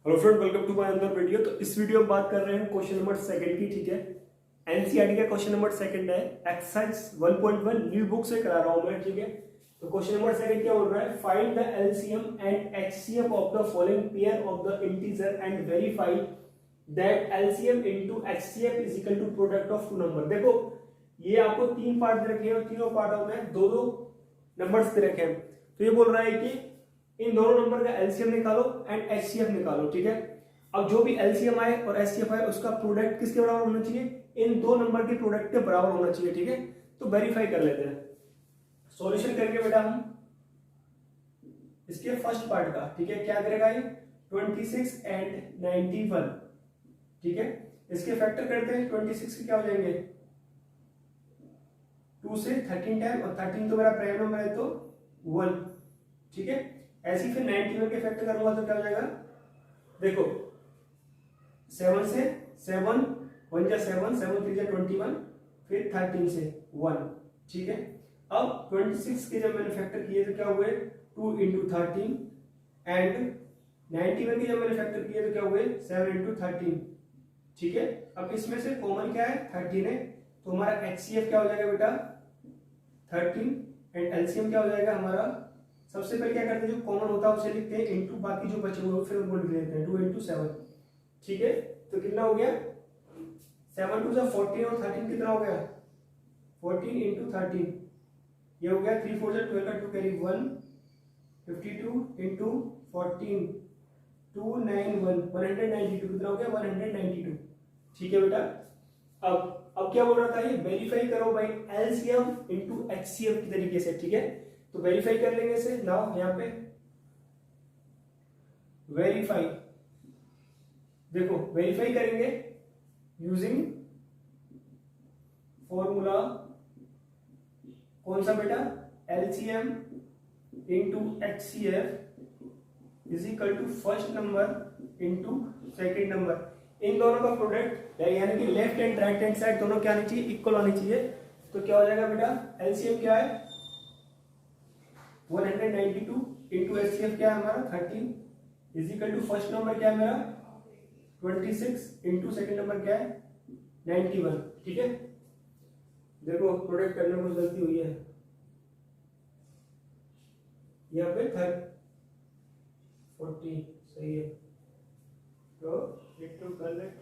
Hello friend, welcome to my another video. तो इस video में बात कर रहे हैं क्वेश्चन नंबर सेकंड की। ठीक है, एनसीईआरटी का क्वेश्चन नंबर सेकंड है, एक्सरसाइज 1.1 न्यू बुक से करा रहा हूं मैं। ठीक है, तो क्वेश्चन नंबर सेकंड क्या बोल रहा है, find the LCM and HCF of the following pair of the integer and verify that LCM into HCF is equal to product of two number. देखो, ये आपको तीन पार्ट दे रखे हैं और तीनों पार्टों में दो दो नंबर्स दे रखे हैं। तो ये बोल रहा है कि इन दोनों नंबर का एलसीएम निकालो एंड एचसीएफ निकालो। ठीक है, अब जो भी एलसीएम आए और एचसीएफ आए उसका प्रोडक्ट किसके बराबर होना चाहिए, इन दो नंबर के प्रोडक्ट के बराबर होना चाहिए। ठीक है, तो वेरीफाई कर लेते हैं। सॉल्यूशन करके बेटा हम इसके फर्स्ट पार्ट का, ठीक है, क्या करेगा ये 26 एंड 91। ठीक है, इसके फैक्टर करते हैं। 26 के क्या हो जाएंगे 2 से 13 टाइम, और 13 तो मेरा प्राइम नंबर है तो 1। ठीक है, ऐसे ही फिर 91 के फैक्टर करूंगा तो क्या हो जाएगा, देखो 7 से 7 1 जा 7 7 3 जा 21, फिर 13 से 1। ठीक है, अब 26 के जब मैंने फैक्टर किए तो क्या हुए 2 इंटू 13, एंड 91 के जब मैंने फैक्टर किए तो क्या हुए 7 इंटू 13। ठीक है, अब इसमें से कॉमन क्या है 13 है, तो हमारा एचसीएफ क्या हो जाएगा बेटा 13, एंड एलसीएम क्या हो जाएगा हमारा, सबसे पहले क्या करते हैं जो कॉमन होता है उसे लिखते हैं इनटू बाकी जो बचे हुए फिर उनको लिख लेते हैं 2 इंटू 7। ठीक है, तो कितना हो गया 7 2 14 और 13 कितना हो गया 14 इंटू 13, ये हो गया 3 4 12 का 2 कैरी 1 52 इंटू 14 291 192 कितना हो गया 192। ठीक है बेटा, अब क्या बोल रहा था ये वेरीफाई करो भाई एलसीएम इनटू एचसीएफ की तरीके से। ठीक है, तो वेरीफाई कर लेंगे इसे। नाउ यहां पे वेरीफाई, देखो वेरीफाई करेंगे यूजिंग फॉर्मूला कौन सा बेटा, LCM into HCF is equal to first number into second number. इन दोनों का प्रोडक्ट यानी कि left and right hand side दोनों क्या आनी चाहिए, इक्वल आनी चाहिए। तो क्या हो जाएगा बेटा, एलसीएम क्या है 192 इंटू एचसीएफ क्या है हमारा 13 is equal to first number क्या है मेरा 26 इंटू सेकेंड नंबर क्या है 91। ठीक है, देखो प्रोडक्ट करने में कुछ गलती हुई है, यहाँ पे 40 सही है, तो इट टू कलेक्ट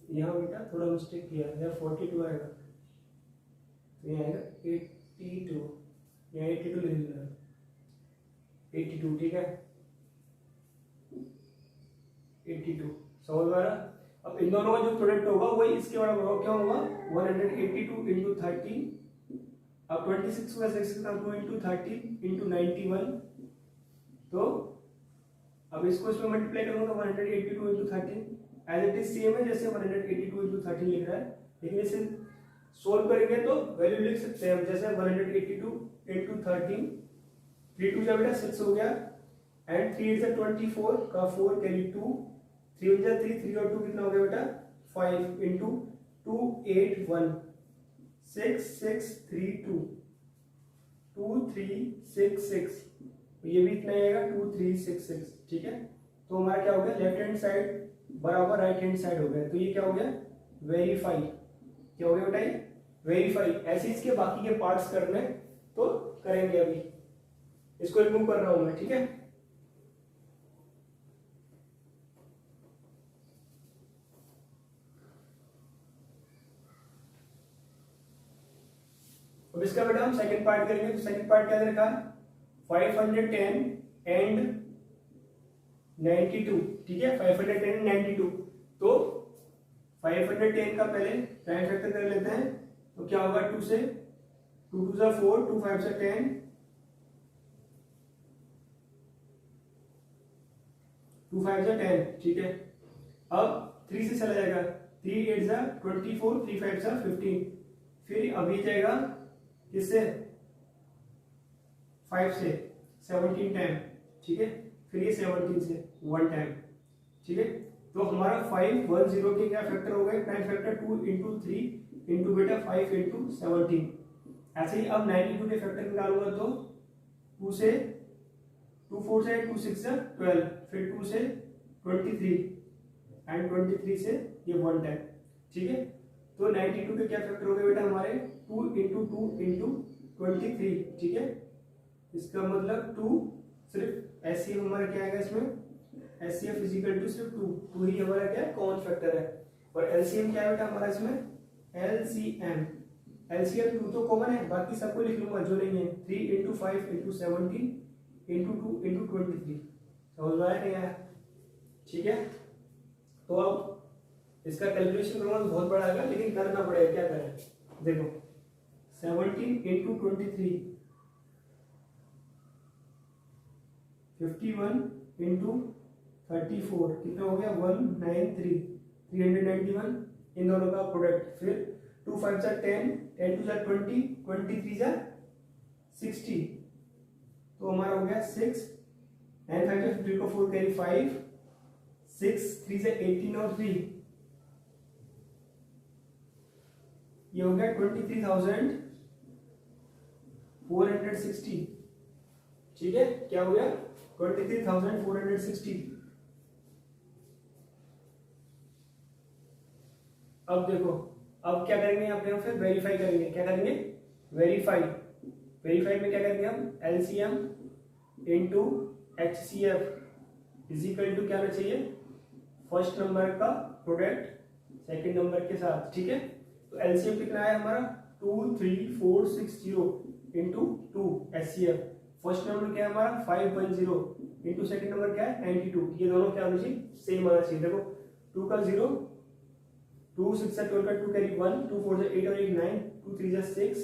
यहाँ बेटा थोड़ा मिस्टेक किया है, यहाँ 42 आएगा तो यहाँ आएगा 82, यहाँ 82 ले लेना 82। ठीक है 82 समझ में आ रहा। अब इन दोनों का जो प्रोडक्ट होगा वही इसके बराबर होगा, क्या होगा 182 इंटू 13, अब 26 का 6 का 2 इंटू 13 इंटू 91, तो अब इसको इसमें मल्टीप्लाई करूंगा 182 into 13 as it is same है जैसे 182 इंटू 13 लिख रहा है, लेकिन इसे सोल्व करेंगे तो वैल्यू लिख सकते हैं हम जैसे 182 इंटू 13, 3 2 जा बेटा 6 हो गया, एंड 3 इज 24 का 4 कैरी 2, 3 1 जा 3 3 और 2 कितना हो गया बेटा 5 इंटू 281 6632 2366, ये भी इतना आएगा 2366। ठीक है, तो हमारा क्या हो गया लेफ्ट हैंड साइड बराबर राइट हैंड साइड हो गया, तो ये क्या हो गया वेरीफाई। क्या हो गया बेटा ये वेरीफाई। ऐसे इसके बाकी के पार्ट्स करने तो करेंगे, अभी इसको रिमूव कर रहा हूं मैं। ठीक है, अब इसका बेटा हम सेकंड पार्ट करेंगे। तो सेकंड पार्ट क्या रखा 510 एंड 92। ठीक है, 510 एंड 92, तो 510 का पहले प्राइम फैक्टर कर लेते हैं, तो क्या होगा 2 से 2 2 4 2 5 से 10 2 5 से 10। ठीक है, अब 3 से चला जाएगा 3 8 जा 24 3 5 जा 15, फिर अभी जाएगा किससे 5 से 17 टाइम। ठीक है, फिर ये 17 से 1 टाइम। ठीक है, तो हमारा 510 के क्या फैक्टर हो गए, प्राइम फैक्टर 2 इंटू 3 इंटू बेटा 5 इंटू 17। ऐसे ही अब 92 के फैक्टर निकालूंगा तो 2 से 2 4 से 2 6 से 12, फिर 2 से 23 एंड 23 से ये 1 10। ठीक है, तो 92 के क्या फैक्टर हो गए बेटा हमारे 2 इंटू 2 इंटू 23। ठीक है, इसका मतलब 2 सिर्फ एचसीएफ हमारा क्या आएगा इसमें, एचसीएफ इजिकल टू सिर्फ 2 ही हमारा क्या है कॉमन फैक्टर है। और एलसीएम क्या है बेटा हमारा इसमें, एलसीएम 2 तो कॉमन है, बाकी सबको लिख लूंगा जो नहीं है। 3 इंटू 5 इंटू 17 इंटू 2 इंटू 23। समझ में आया नहीं आया? ठीक है, तो अब इसका कैलकुलेशन करूंगा तो बहुत बड़ा आएगा, लेकिन करना पड़ेगा, क्या करें। देखो 17 इंटू 23 51 इंटू 34 कितना हो गया 193 391 इन दोनों का प्रोडक्ट। फिर 2 5 जा 10 10 2 जा 20 23 जा 60, तो हमारा हो गया 6 9 5 जा 3 को 4 कैरी 5 6 3 से 18 और 3 ये हो गया 23,460। ठीक है, क्या हो गया 23,460। अब देखो, अब क्या करेंगे यहाँ पे, हम फिर वेरीफाई करेंगे। क्या करेंगे, वेरीफाई में क्या करेंगे हम, LCM into HCF is equal to क्या होना चाहिए, फर्स्ट नंबर का प्रोडक्ट सेकंड नंबर के साथ। ठीक है, तो एलसीएम कितना है हमारा 23460 इंटू 2 एचसीएफ। फर्स्ट नंबर क्या है हमारा 510 इंटू सेकंड नंबर क्या है 92। ये दोनों क्या होना चाहिए, सेम आना चाहिए। देखो 2 का 0 2 6 से 12 का 2 कैरी 1 2 4 से 8 और 8 9 2 3 से 6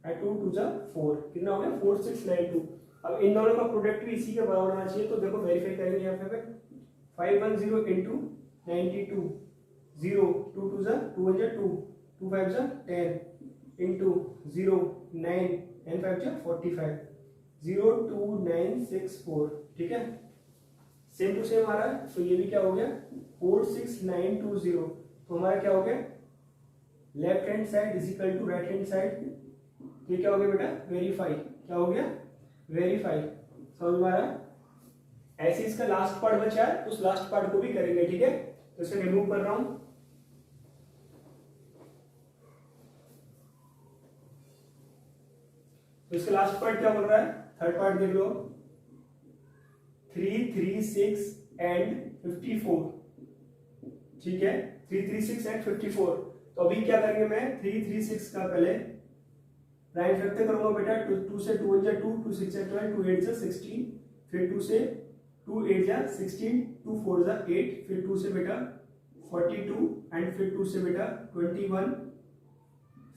एंड 2 2 से 4 कितना हो गया 4692। अब इन दोनों का प्रोडक्ट भी इसी के बराबर होना चाहिए। तो देखो वेरीफाई करेंगे यहाँ पे 510 इंटू 92 0 2 2 से 2 1 2 2 5 से 10 इंटू 0 9 एंड 5 से 45 02964। ठीक है, सेम टू सेम आ रहा है। तो ये भी क्या हो गया 46920। तो हमारा क्या हो गया left hand side is equal to right hand side. ये क्या हो गया बेटा वेरीफाई। क्या हो गया वेरीफाई। समझ में आ रहा है? ऐसे इसका लास्ट पार्ट बचा है, उस लास्ट पार्ट को भी करेंगे। ठीक है, तो इसे रिमूव कर रहा हूं। तो इसका लास्ट पार्ट क्या बोल रहा है, थर्ड पार्ट देख लो 336 एंड 54। ठीक है, 336 एंड 54। तो अभी क्या करेंगे, मैं 336 का पहले प्राइम फैक्टर करूंगा बेटा। 2 से 2 1 जा 2 2 6 जा 12 2 8 जा 16 फिर 2 से 2 8 जा 16 2 4 जा 8 फिर 2 से बेटा 42 एंड फिर 2 से बेटा 21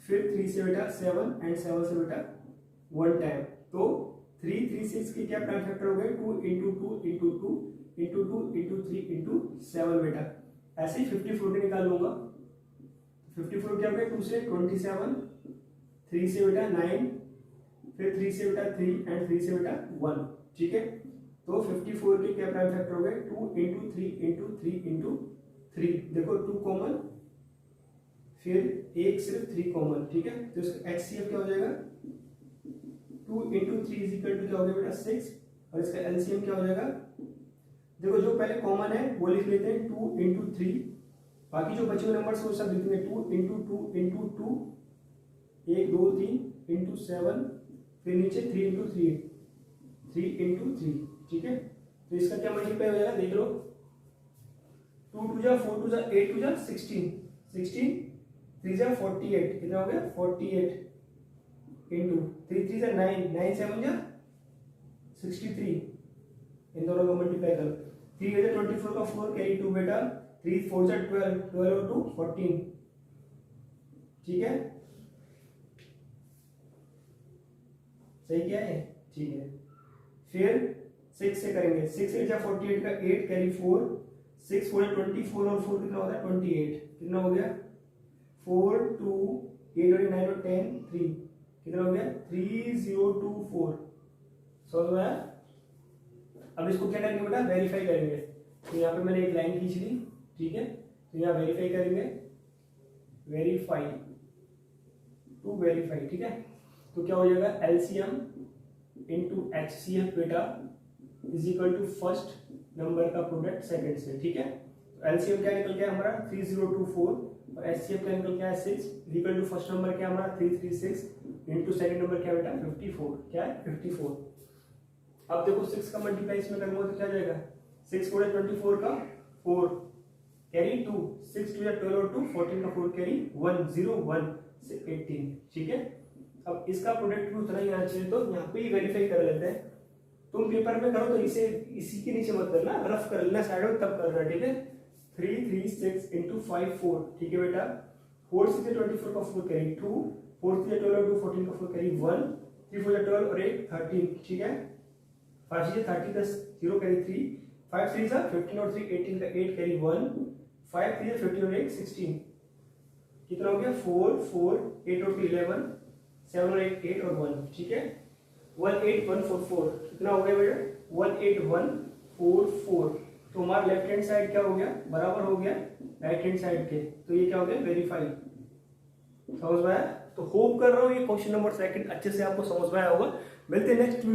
फिर 3 से बेटा 7 एंड 7 से बेटा 1 टाइम। तो 336 के क्या प्राइम फैक्टर हो गए 2 into 2 into 2 into 2 into 3 into 7 बेटा। ऐसे ही 54 के निकाल लूंगा। 54 क्या हो गया 2 से 27 3 से बेटा 9 फिर 3 से बेटा 3 एंड 3 से बेटा 1। ठीक है, तो 54 के क्या प्राइम फैक्टर हो गए 2 इंटू 3 इंटू 3 इंटू 3। देखो 2 कॉमन फिर एक सिर्फ 3 कॉमन। ठीक है, तो इसका एचसीएफ क्या हो जाएगा 2 इंटू 3 इज इक्वल टू क्या हो गया बेटा 6 और इसका एलसीएम क्या हो जाएगा। देखो जो पहले कॉमन है वो लिख लेते हैं 2 इंटू 3, बाकी जो बचे हुए नंबर वो सब लिखेंगे 2 इंटू 2 इंटू 2 1 2 3 इंटू 7 फिर नीचे 3 इंटू 3 इंटू 3। ठीक है, तो इसका क्या मल्टीप्लाई हो जाएगा देख लो 2 2 जा 4 2 जा 8 2 जा 16 16 3 जा 48 कितना हो गया 48 इंटू 3 3 जा 9 9 7 जा 63। इन दोनों को मल्टीप्लाई करो 3 जा 24 का 4 कैरी 2 बेटा 3 4 जा 12 12 और 2 14। ठीक है, सही क्या है, ठीक है। फिर 6 से करेंगे 6 से जा 48 का 8 कैरी 4 6 4 24 और 4 कितना होता है 28 कितना हो गया 4 2 8 और 9 और 10 3 कितना हो गया 3024। समझ में? अब इसको क्या करेंगे बेटा वेरीफाई करेंगे। तो यहाँ पे मैंने एक लाइन खींच ली ठीक है, तो यहाँ वेरीफाई करेंगे, वेरीफाई टू वेरीफाई, ठीक है। तो क्या हो जाएगा, एलसीएम इंटू एचसीएफ बेटा is equal to first number का प्रोडक्ट सेकंड से, ठीक है। तो एलसीएम क्या निकल गया हमारा 3024 और एचसीएफ क्या निकल गया है 6 is equal to first number क्या हमारा 336 इंटू सेकंड नंबर क्या बेटा 54, क्या है 54। अब देखो 6 का मल्टीप्लाई इसमें करूंगा तो क्या जाएगा, 6 4 24 का 4 कैरी 2, 6 2 12 और 2 14 का 4 कैरी 1 0 1 से 18, ठीक है। अब इसका प्रोडक्ट भी उतना ही आना चाहिए, तो यहाँ पे ही वेरीफाई कर लेते हैं। तुम पेपर में करो तो इसे इसी के नीचे मत करना, रफ कर लेना साइड में तब करना, ठीक है। 3 3 6 इंटू 5 4, ठीक है बेटा। 4 6 24 का 4 कैरी 2, 4 3 12 2 14 का 4 कैरी 1, 3 4 12 और 1 13, ठीक है। 5 6 30 का 0 कैरी 3, 5 3 सा 15 और 3 18 का 8 कैरी 1, 5 3 15 और 1 16, कितना हो गया 4 4 8 और 11 7 और 8 8 और 1, ठीक है। 18144 कितना हो गया बेटा 18144। तो हमारा लेफ्ट हैंड साइड क्या हो गया, बराबर हो गया राइट हैंड साइड के, तो ये क्या हो गया वेरीफाई। समझ में आया? तो होप कर रहा हूँ ये क्वेश्चन नंबर 2 अच्छे से आपको समझ में आया होगा। मिलते हैं नेक्स्ट वीडियो।